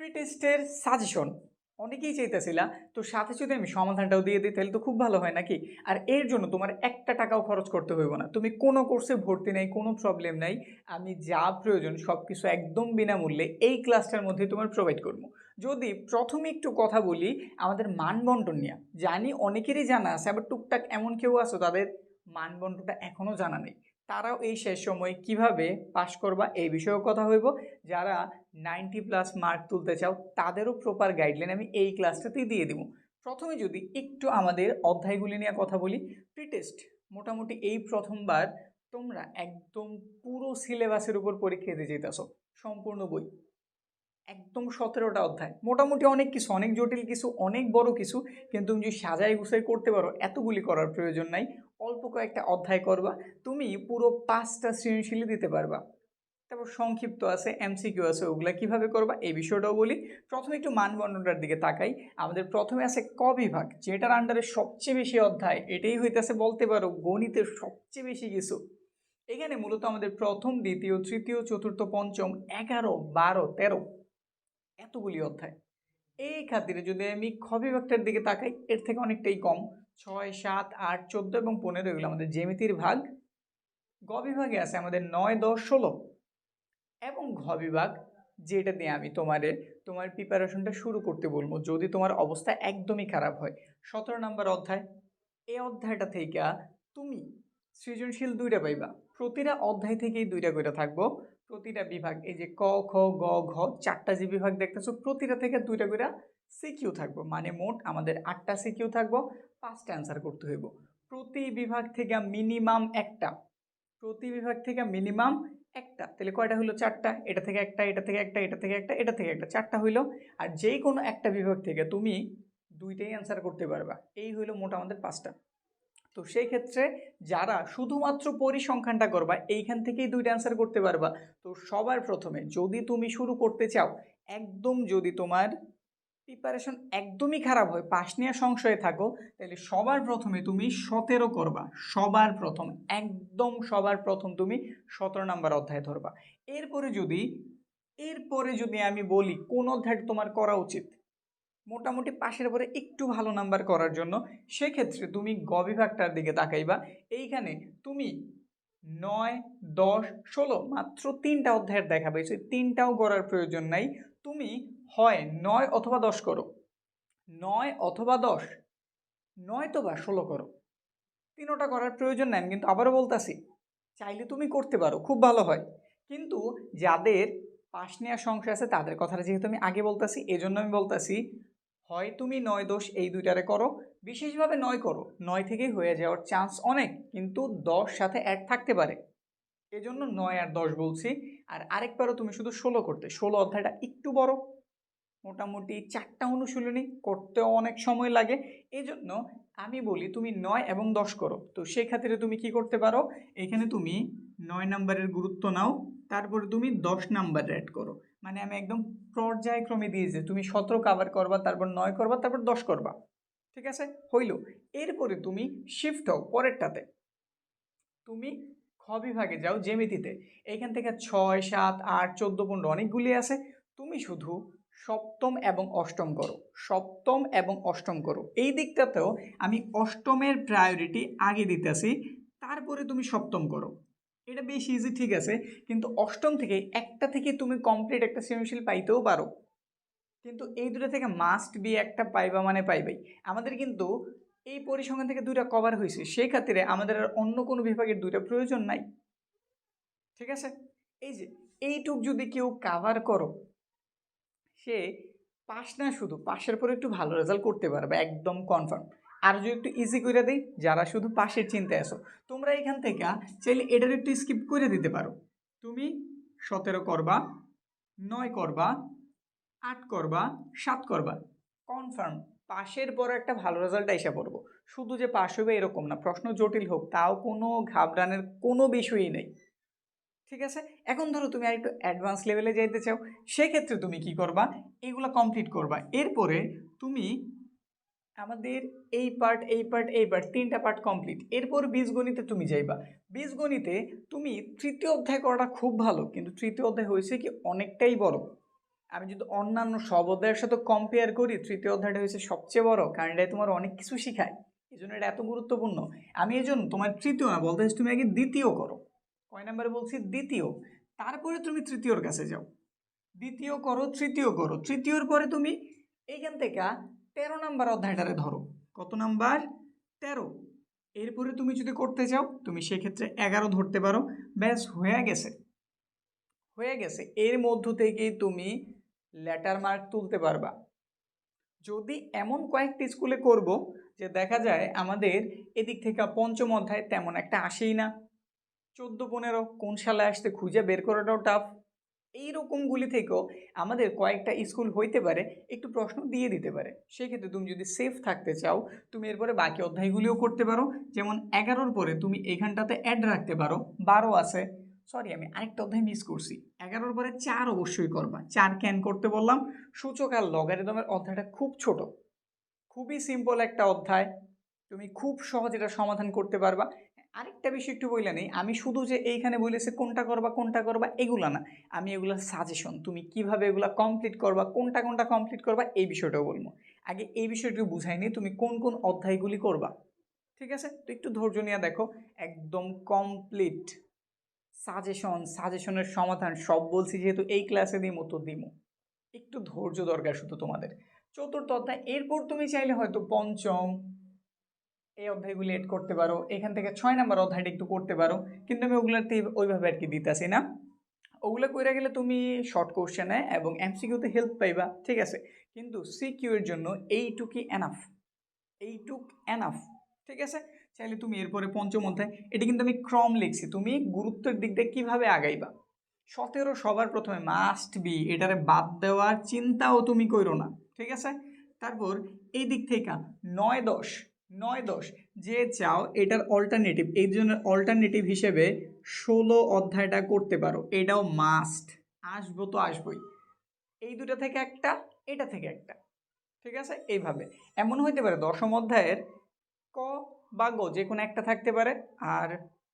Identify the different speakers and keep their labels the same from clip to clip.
Speaker 1: প্রিটেস্টের suggestion অনেকেই চাইতেছিলা, তো সাথে যদি আমি সমাধানটাও দিয়ে দিই তাহলে তো খুব ভালো হয় নাকি। আর এর জন্য তোমার একটা টাকাও খরচ করতে হইব না, তুমি কোনো কোর্সে ভর্তি নেই, কোনো প্রবলেম নাই। আমি যা প্রয়োজন সব কিছু একদম বিনামূল্যে এই ক্লাসটার মধ্যে তোমার প্রোভাইড করবো। যদি প্রথমে একটু কথা বলি আমাদের মানবন্টন নিয়ে, জানি অনেকেরই জানা আছে, আবার টুকটাক এমন কেউ আছে তাদের মানবন্টনটা এখনও জানা নেই। তারাও এই শেষ সময় কিভাবে পাশ করবা এই বিষয়েও কথা হইব। যারা 90+ মার্ক তুলতে চাও তাদেরও প্রপার গাইডলাইন আমি এই ক্লাসটাতেই দিয়ে দিব। প্রথমে যদি একটু আমাদের অধ্যায়গুলি নিয়ে কথা বলি, প্রিটেস্ট মোটামুটি এই প্রথমবার তোমরা একদম পুরো সিলেবাসের উপর পরীক্ষা দিতে যেতেছো। সম্পূর্ণ বই একদম 17টা অধ্যায়, মোটামুটি অনেক কিছু, অনেক জটিল কিছু, অনেক বড় কিছু, কিন্তু তুমি যদি সাজাই গুছাই করতে পারো এতগুলি করার প্রয়োজন নাই। অল্প কয়েকটা অধ্যায় করবা, তুমি পুরো 5টা সৃজনশীলই দিতে পারবা। তারপর সংক্ষিপ্ত আছে, এমসিকিউ আছে, ওগুলা কিভাবে করবা এই বিষয়টাও বলি। প্রথমে একটু মানবন্টনটার দিকে তাকাই। আমাদের প্রথমে আছে ক বিভাগ, যেটার আন্ডারে সবচেয়ে বেশি অধ্যায়, এটাই হইতেছে বলতে পারো গণিতের সবচেয়ে বেশি কিছু। এখানে মূলত আমাদের প্রথম, দ্বিতীয়, তৃতীয়, চতুর্থ, পঞ্চম, 11, 12, 13 এতগুলি অধ্যায়। এই খাতিরে যদি আমি খ বিভাগটার দিকে তাকাই, এর থেকে অনেকটাই কম। 6, 7, 8, 14 এবং 15 এগুলো আমাদের জ্যামিতির ভাগ। গ বিভাগে আছে আমাদের 9, 10, 16 এবং ঘ বিভাগ, যেটা দিয়ে আমি তোমার প্রিপারেশনটা শুরু করতে বলবো যদি তোমার অবস্থা একদমই খারাপ হয়। 17 নম্বর অধ্যায়। এই অধ্যায়টা থেকে তুমি সৃজনশীল 2টা পাইবা, প্রতিটা অধ্যায় থেকেই 2টা করে থাকবো। প্রতিটা বিভাগ, এই যে ক, খ, গ, ঘ, 4টা যে বিভাগ দেখতেছো, প্রতিটা থেকে 2টা করে সিকিউ থাকবো, মানে মোট আমাদের 8টা সিকিউ থাকবো, 5টা অ্যান্সার করতে হইব। প্রতি বিভাগ থেকে মিনিমাম একটা, প্রতি বিভাগ থেকে মিনিমাম একটা, তাহলে কয়টা হলো? 4টা। এটা থেকে একটা, এটা থেকে একটা, এটা থেকে একটা, এটা থেকে একটা, 4টা হইলো। আর যে কোনো একটা বিভাগ থেকে তুমি 2টাই অ্যান্সার করতে পারবা। এই হইলো মোট আমাদের 5টা। তো সেই ক্ষেত্রে যারা শুধুমাত্র পরিসংখ্যানটা করবা এইখান থেকেই 2টা অ্যান্সার করতে পারবা। তো সবার প্রথমে যদি তুমি শুরু করতে চাও, একদম যদি তোমার প্রিপারেশন একদমই খারাপ হয়, পাশ নিয়ে সংশয়ে থাকো, তাহলে সবার প্রথমে তুমি 17 করবা। সবার প্রথম, একদম সবার প্রথম তুমি 17 নাম্বার অধ্যায় ধরবা। এরপরে যদি আমি বলি কোন অধ্যায়টা তোমার করা উচিত মোটামুটি পাশের পরে একটু ভালো নাম্বার করার জন্য, সেক্ষেত্রে তুমি গ বিভাগটার দিকে তাকাইবা। এইখানে তুমি 9, 10, 16 মাত্র 3টা অধ্যায়ের দেখা পাইছো, 3টাও করার প্রয়োজন নাই। তুমি হয় 9 অথবা 10 করো, 9 অথবা 10, নয়তো বা 16 করো। 3টা করার প্রয়োজন নাই, কিন্তু আবারও বলতাছি চাইলে তুমি করতে পারো, খুব ভালো হয়। কিন্তু যাদের পাশ নেওয়ার সংশয় আছে তাদের কথাটা যেহেতু আমি আগে বলতাছি, এজন্য আমি বলতাছি হয় তুমি 9, 10 এই 2টারে করো, বিশেষভাবে 9 করো, 9 থেকেই হয়ে যাওয়ার চান্স অনেক, কিন্তু 10 সাথে অ্যাড থাকতে পারে, এজন্য 9 আর 10 বলছি। আর আরেকবারও তুমি শুধু 16 করতে, 16 অধ্যায়টা একটু বড়, মোটামুটি 4টা অনুশীলনী করতেও অনেক সময় লাগে, এজন্য আমি বলি তুমি 9 এবং 10 করো। তো সেই ক্ষেত্রে তুমি কি করতে পারো, এখানে তুমি 9 নাম্বারের গুরুত্ব নাও, তারপরে তুমি 10 নাম্বার অ্যাড করো। মানে আমি একদম পর্যায়ক্রমে দিয়েছি, তুমি 17 কাভার করবা, তারপর 9 করবা, তারপর 10 করবা। ঠিক আছে, হইল। এরপরে তুমি শিফট হও পরেরটাতে, তুমি খ বিভাগে যাও জ্যামিতিতে। এইখান থেকে 6, 7, 8, 14, 15 অনেকগুলি আছে, তুমি শুধু সপ্তম এবং অষ্টম করো, সপ্তম এবং অষ্টম করো। এই দিকটাতেও আমি অষ্টমের প্রায়োরিটি আগে দিতেছি, তারপরে তুমি সপ্তম করো। এটা বেশ ইজি, ঠিক আছে, কিন্তু অষ্টম থেকে একটা থেকে তুমি কমপ্লিট একটা সৃজনশীল পাইতেও পারো, কিন্তু এই দুটো থেকে মাস্ট বি একটা পাইবা, মানে পাইবাই। আমাদের কিন্তু এই পরিসংখ্যান থেকে 2টা কভার হয়েছে, সেই খাতিরে আমাদের আর অন্য কোনো বিভাগের 2টা প্রয়োজন নাই। ঠিক আছে, এই যে এইটুক যদি কেউ কাভার করো, সে পাস না, শুধু পাশের পরে একটু ভালো রেজাল্ট করতে পারবে একদম কনফার্ম। আর যদি একটু ইজি করে দিই, যারা শুধু পাশের চিন্তায় আসো, তোমরা এখান থেকে চাইলে এটার একটু স্কিপ করে দিতে পারো। তুমি 17 করবা, 9 করবা, 8 করবা, 7 করবা, কনফার্ম পাশের পর একটা ভালো রেজাল্ট এসে পড়বো। শুধু যে পাশ হবে এরকম না, প্রশ্ন জটিল হোক তাও কোনো ঘাবড়ানোর কোনো বিষয়ই নেই। ঠিক আছে, এখন ধরো তুমি আর একটু অ্যাডভান্স লেভেলে যাইতে চাও, সেক্ষেত্রে তুমি কি করবা, এগুলো কমপ্লিট করবা। এরপরে তুমি আমাদের এই পার্ট, এই পার্ট, এই পার্ট, 3টা পার্ট কমপ্লিট। এরপর বীজগণিতে তুমি যাইবা। বীজগণিতে তুমি তৃতীয় অধ্যায় করাটা খুব ভালো, কিন্তু তৃতীয় অধ্যায় হয়েছে কি অনেকটাই বড়। আমি যদি অন্যান্য সব অধ্যায়ের সাথে কম্পেয়ার করি, তৃতীয় অধ্যায়টা হচ্ছে সবচেয়ে বড়, কারণ এটা তোমার অনেক কিছু শিখায়, এই জন্য এটা এত গুরুত্বপূর্ণ। আমি এই জন্য তোমার তৃতীয় না বলতে তুমি আগে দ্বিতীয় করো। কয় নাম্বারে বলছি? দ্বিতীয়, তারপরে তুমি তৃতীয়র কাছে যাও। দ্বিতীয় করো, তৃতীয় করো, তৃতীয়র পরে তুমি এইখান থেকে 13 নাম্বার অধ্যায়টারে ধরো। কত নাম্বার? 13। এরপরে তুমি যদি করতে চাও তুমি সেক্ষেত্রে 11 ধরতে পারো। ব্যাস হয়ে গেছে, হয়ে গেছে। এর মধ্য থেকেই তুমি লেটার মার্ক তুলতে পারবা। যদি এমন কয়েকটি স্কুলে করব যে দেখা যায় আমাদের এদিক থেকে পঞ্চম অধ্যায় তেমন একটা আসেই না, 14-15 কোন সালে আসতে খুঁজে বের করাটাও টাফ, এইরকমগুলি থেকেও আমাদের কয়েকটা স্কুল হইতে পারে একটু প্রশ্ন দিয়ে দিতে পারে। সেক্ষেত্রে তুমি যদি সেফ থাকতে চাও তুমি এরপরে বাকি অধ্যায়গুলিও করতে পারো। যেমন 11-র পরে তুমি এখানটাতে অ্যাড রাখতে পারো, 12 আছে, সরি আমি আরেকটা অধ্যায় মিস করছি, 11-র পরে 4 অবশ্যই করবা। 4 ক্যান করতে বললাম। সূচক আর লগারিদমের অধ্যায়টা খুব ছোট, খুবই সিম্পল একটা অধ্যায়, তুমি খুব সহজ এটা সমাধান করতে পারবা। আরেকটা বিষয় একটু বললে নেই, আমি শুধু যে এইখানে বলেছি কোনটা করবা কোনটা করবা এগুলা না, আমি এগুলা সাজেশন, তুমি কিভাবে এগুলা কমপ্লিট করবা, কোনটা কোনটা কমপ্লিট করবা এই বিষয়টাও বলবো। আগে এই বিষয়টা বুঝাইনি তুমি কোন কোন অধ্যায়গুলি করবা, ঠিক আছে? তো একটু ধৈর্য নিয়ে দেখো, একদম কমপ্লিট সাজেশন, সাজেশনের সমাধান সব বলছি যেহেতু এই ক্লাসে দিই মতো দিমো, একটু ধৈর্য দরকার শুধু তোমাদের। চতুর্থ অধ্যায়, এরপর তুমি চাইলে হয়তো পঞ্চম এই অধ্যায়গুলি এড করতে পারো, এখান থেকে 6 নাম্বার অধ্যায়টা একটু করতে পারো, কিন্তু আমি ওগুলোতে ওইভাবে আর কি দিতেছি না। ওগুলো কইরা গেলে তুমি শর্ট কোশ্চেনে এবং এমসিকিউতে হেল্প পাইবা, ঠিক আছে, কিন্তু সিকিউ এর জন্য এইটুকুই এনাফ, এইটুক এনাফ, ঠিক আছে? চাইলে তুমি এরপরে পঞ্চম অধ্যায়, এটা কিন্তু আমি ক্রম লিখছি, তুমি গুরুত্বের দিক দিয়ে কীভাবে আগাইবা। 17 সবার প্রথমে মাস্ট বি, এটারে বাদ দেওয়ার চিন্তাও তুমি করো না, ঠিক আছে? তারপর এই দিক থেকে 9-10, 9-10 যে চাও এটার অল্টারনেটিভ, এই জন্য অল্টারনেটিভ হিসেবে 16 অধ্যায়টা করতে পারো, এটাও মাস্ট, আসবো তো আসবোই। এই দুটা থেকে একটা, এটা থেকে একটা, ঠিক আছে? এইভাবে এমন হইতে পারে 10ম অধ্যায়ের ক বা গ যে কোনো একটা থাকতে পারে, আর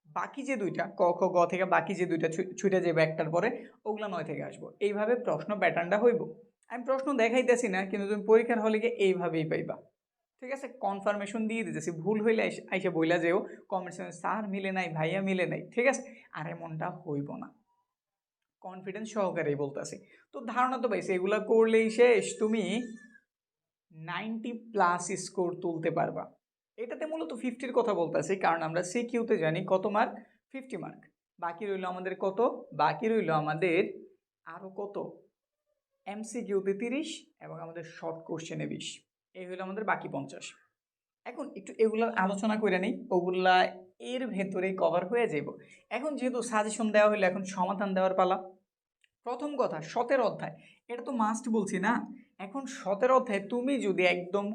Speaker 1: বাকি যে দুইটা ক খ গ থেকে বাকি যে দুইটা ছুটে যাবে একটার পরে, ওগুলা 9 থেকে আসবো। এইভাবে প্রশ্ন প্যাটার্নটা হইব। আমি প্রশ্ন দেখাইতেছি না, কিন্তু তুমি পরীক্ষার হলে গিয়ে এইভাবেই পাইবা, ঠিক আছে? কনফার্মেশন দিয়ে দিতেছি, ভুল হইলে আইসা বইলা যেও কমেন্টস, স্যার মিলে নাই, ভাইয়া মিলে নাই, ঠিক আছে? আর এমনটা হইব না, কনফিডেন্স সহকারেই বলতেছি। তো ধারণা তো পাইছি, এগুলা করলেই শেষ, তুমি 90+ স্কোর তুলতে পারবা। এটাতে মূলত 50-র কথা বলতেছি, কারণ আমরা সিকিউতে জানি কত মার্ক, 50 মার্ক। বাকি রইল আমাদের কত? বাকি রইল আমাদের আরও কত, এমসিকিউতে 30 এবং আমাদের শর্ট কোশ্চেনে 20, এই হইল আমাদের বাকি 50। এখন একটু এগুলার আলোচনা করে নিই, ওগুলা এর ভেতরেই কভার হয়ে যাব। এখন যেহেতু সাজেশন দেওয়া হইলো, এখন সমাধান দেওয়ার পালা। প্রথম কথা 17 অধ্যায়, এটা তো মাস্ট বলছি না। এখন 17 অধ্যায় তুমি যদি একদম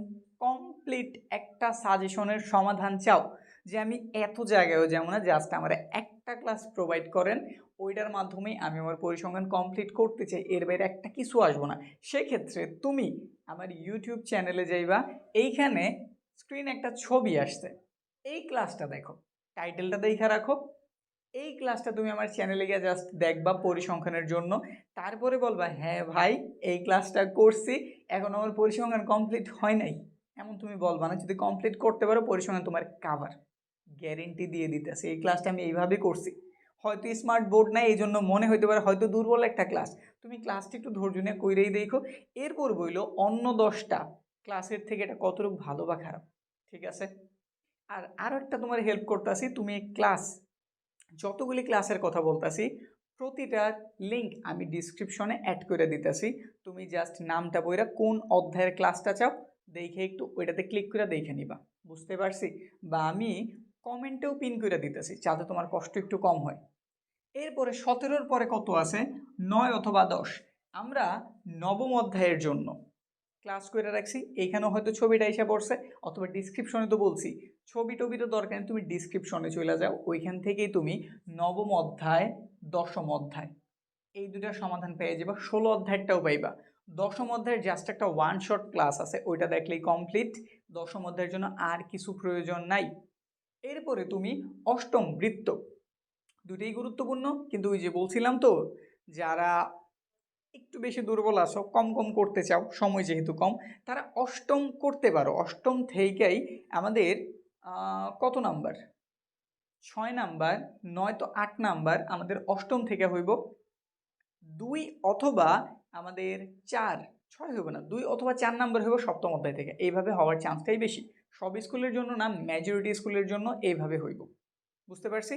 Speaker 1: কমপ্লিট একটা সাজেশনের সমাধান চাও, যে আমি এত জায়গায়ও যেমন না, জাস্ট আমার একটা ক্লাস প্রোভাইড করেন, ওইটার মাধ্যমেই আমি আমার পরিসংখ্যান কমপ্লিট করতে চাই, এর বাইরে একটা কিছু আসবো না, সেক্ষেত্রে তুমি আমার ইউটিউব চ্যানেলে যাইবা, এইখানে স্ক্রিনে একটা ছবি আসছে, এই ক্লাসটা দেখো, টাইটেলটা দেখে রাখো, এই ক্লাসটা তুমি আমার চ্যানেলে গিয়ে জাস্ট দেখবা পরিসংখ্যানের জন্য, তারপরে বলবা হ্যাঁ ভাই এই ক্লাসটা করছি, এখন আমার পরিসংখ্যান কমপ্লিট হয় নাই, এমন তুমি বলবা না। যদি কমপ্লিট করতে পারো পরিসংখ্যান তোমার কাভার, গ্যারেন্টি দিয়ে দিতেছে। এই ক্লাসটা আমি এইভাবেই করছি, হয়তো স্মার্ট বোর্ড নাই এই জন্য মনে হইতে পারে হয়তো দুর্বল একটা ক্লাস, তুমি ক্লাসটা একটু ধৈর্য নিয়ে কইরেই দেখো, এরপর বইল অন্য 10টা ক্লাসের থেকে এটা কতটুকু ভালো বা খারাপ, ঠিক আছে? আর আরও একটা তোমার হেল্প করতেছি, তুমি ক্লাস যতগুলি ক্লাসের কথা বলতেছি প্রতিটার লিঙ্ক আমি ডিসক্রিপশনে অ্যাড করে দিতেছি, তুমি জাস্ট নামটা বইরা কোন অধ্যায়ের ক্লাসটা চাও দেখে একটু ওইটাতে ক্লিক করে দেখে নিবা, বুঝতে পারছি? বা আমি কমেন্টেও পিন করে দিতেছি যাতে তোমার কষ্ট একটু কম হয়। এরপরে 17-র পরে কত আছে, 9 অথবা 10, আমরা নবম অধ্যায়ের জন্য ক্লাস করে রাখছি, এইখানেও হয়তো ছবিটা এসে পড়ছে, অথবা ডিসক্রিপশনে তো বলছি, ছবি টবি তো দরকার নেই, তুমি ডিসক্রিপশনে চলে যাও, ওইখান থেকেই তুমি নবম অধ্যায়, 10ম অধ্যায় এই দুটার সমাধান পেয়ে যাবা, 16 অধ্যায়টাও পাইবা। 10ম অধ্যায়ের জাস্ট একটা ওয়ান শট ক্লাস আছে, ওইটা দেখলেই কমপ্লিট, 10ম অধ্যায়ের জন্য আর কিছু প্রয়োজন নাই। এরপরে তুমি অষ্টম বৃত্ত, দুটোই গুরুত্বপূর্ণ, কিন্তু ওই যে বলছিলাম তো, যারা একটু বেশি দুর্বল আছো, কম কম করতে চাও, সময় যেহেতু কম, তারা অষ্টম করতে পারো। অষ্টম থেকেই আমাদের কত নাম্বার, 6 নাম্বার, নয়তো 8 নাম্বার আমাদের অষ্টম থেকে হইব 2 অথবা আমাদের 4, 6 হইব না, 2 অথবা 4 নাম্বার হইব সপ্তম অধ্যায় থেকে। এইভাবে হওয়ার চান্সটাই বেশি। সব স্কুলের জন্য না, মেজরিটি স্কুলের জন্য এইভাবে হইব। বুঝতে পারছি?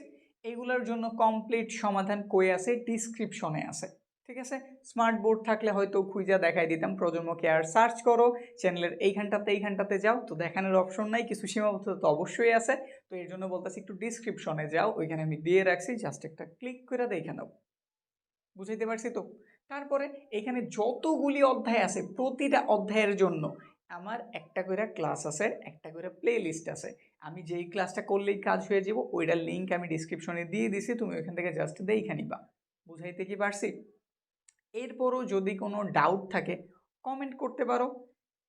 Speaker 1: এইগুলোর জন্য কমপ্লিট সমাধান কই আছে, ডিসক্রিপশনে আছে। ঠিক আছে, স্মার্ট বোর্ড থাকলে হয়তো খুঁজা দেখাই দিতাম। প্রজন্ম কেয়ার সার্চ করো, চ্যানেলের এইখানটাতে যাও, তো দেখানোর অপশন নাই, কিছু সীমাবদ্ধতা তো অবশ্যই আছে। তো এর জন্য বলতেছি একটু ডিসক্রিপশনে যাও, ওইখানে আমি দিয়ে রাখছি, জাস্ট একটা ক্লিক করে দেখে নাও। বুঝাইতে পারছি তো? তারপরে এখানে যতগুলি অধ্যায় আছে প্রতিটা অধ্যায়ের জন্য আমার একটা করে ক্লাস আছে, একটা করে প্লে লিস্ট আছে। আমি যেই ক্লাসটা করলেই কাজ হয়ে যাব ওইটার লিঙ্ক আমি ডিসক্রিপশনে দিয়ে দিছি, তুমি ওইখান থেকে জাস্ট দেখে নিবা। বুঝাইতে কি পারছি? এরপরও যদি কোনো ডাউট থাকে কমেন্ট করতে পারো।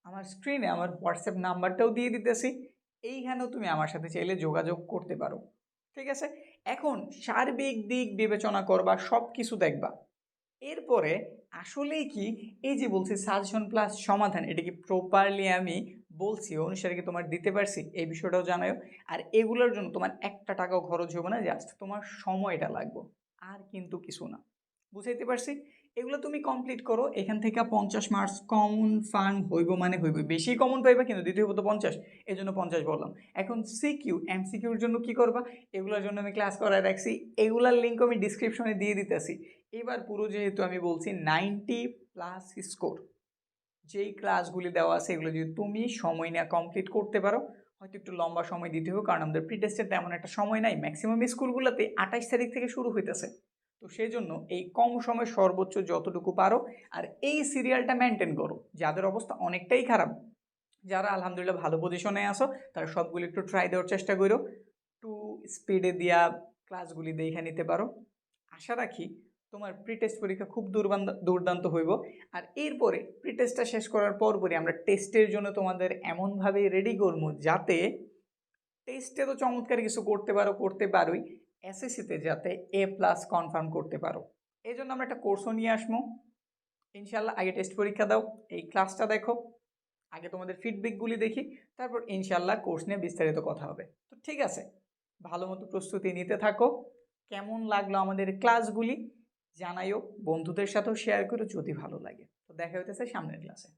Speaker 1: আমার স্ক্রিনে আমার হোয়াটসঅ্যাপ নাম্বারটাও দিয়ে দিতেছি, এইখানেও তুমি আমার সাথে চাইলে যোগাযোগ করতে পারো। ঠিক আছে, এখন সার্বিক দিক বিবেচনা করবা, সব কিছু দেখবা। এরপরে আসলেই কি এই যে বলছি সাজেশন প্লাস সমাধান, এটা কি প্রপারলি আমি বলছি অনুসারে কি তোমার দিতে পারছি, এই বিষয়টাও জানাও। আর এগুলোর জন্য তোমার একটা টাকাও খরচ হবে না, জাস্ট তোমার সময়টা লাগবে, আর কিন্তু কিছু না। বুঝাইতে পারছি? এগুলো তুমি কমপ্লিট করো, এখান থেকে 50 মার্কস কমন ফার্ম হইব, মানে হইব, বেশি কমন পাইবা কিন্তু দিতে হইব তো 50, এই জন্য 50 বললাম। এখন সিকিউ এমসিকিউর জন্য কি করবা, এগুলোর জন্য আমি ক্লাস করায় রাখছি, এগুলার লিঙ্ক আমি ডিসক্রিপশনে দিয়ে দিতেছি। এবার পুরো যেহেতু আমি বলছি 90+ স্কোর, যেই ক্লাসগুলি দেওয়া আছে এগুলো যদি তুমি সময় নিয়ে কমপ্লিট করতে পারো, হয়তো একটু লম্বা সময় দিতে হবে, কারণ আমাদের প্রি টেস্টের তেমন একটা সময় নাই, ম্যাক্সিমাম স্কুলগুলোতে 28 তারিখ থেকে শুরু হইতেছে। তো সেই জন্য এই কম সময় সর্বোচ্চ যতটুকু পারো আর এই সিরিয়ালটা মেনটেন করো। যাদের অবস্থা অনেকটাই খারাপ, যারা আলহামদুলিল্লাহ ভালো পজিশনে আসো, তারা সবগুলো একটু ট্রাই দেওয়ার চেষ্টা করো, একটু স্পিডে দিয়া ক্লাসগুলি দেখে নিতে পারো। আশা রাখি তোমার প্রি টেস্ট পরীক্ষা খুব দুর্দান্ত হইব। আর এরপরে প্রি টেস্টটা শেষ করার পরপরই আমরা টেস্টের জন্য তোমাদের এমনভাবে রেডি করবো যাতে টেস্টে তো চমৎকার কিছু করতে পারোই, এসএসসিতে যাতে A+ কনফার্ম করতে পারো। এই জন্য আমরা একটা কোর্সও নিয়ে আসবো ইনশাল্লাহ। আগে টেস্ট পরীক্ষা দাও, এই ক্লাসটা দেখো, আগে তোমাদের ফিডব্যাকগুলি দেখি, তারপর ইনশাল্লাহ কোর্স নিয়ে বিস্তারিত কথা হবে। তো ঠিক আছে, ভালো মতো প্রস্তুতি নিতে থাকো। কেমন লাগলো আমাদের ক্লাসগুলি জানাইও, বন্ধুদের সাথেও শেয়ার করো যদি ভালো লাগে। তো দেখা হইতেছে সামনের ক্লাসে।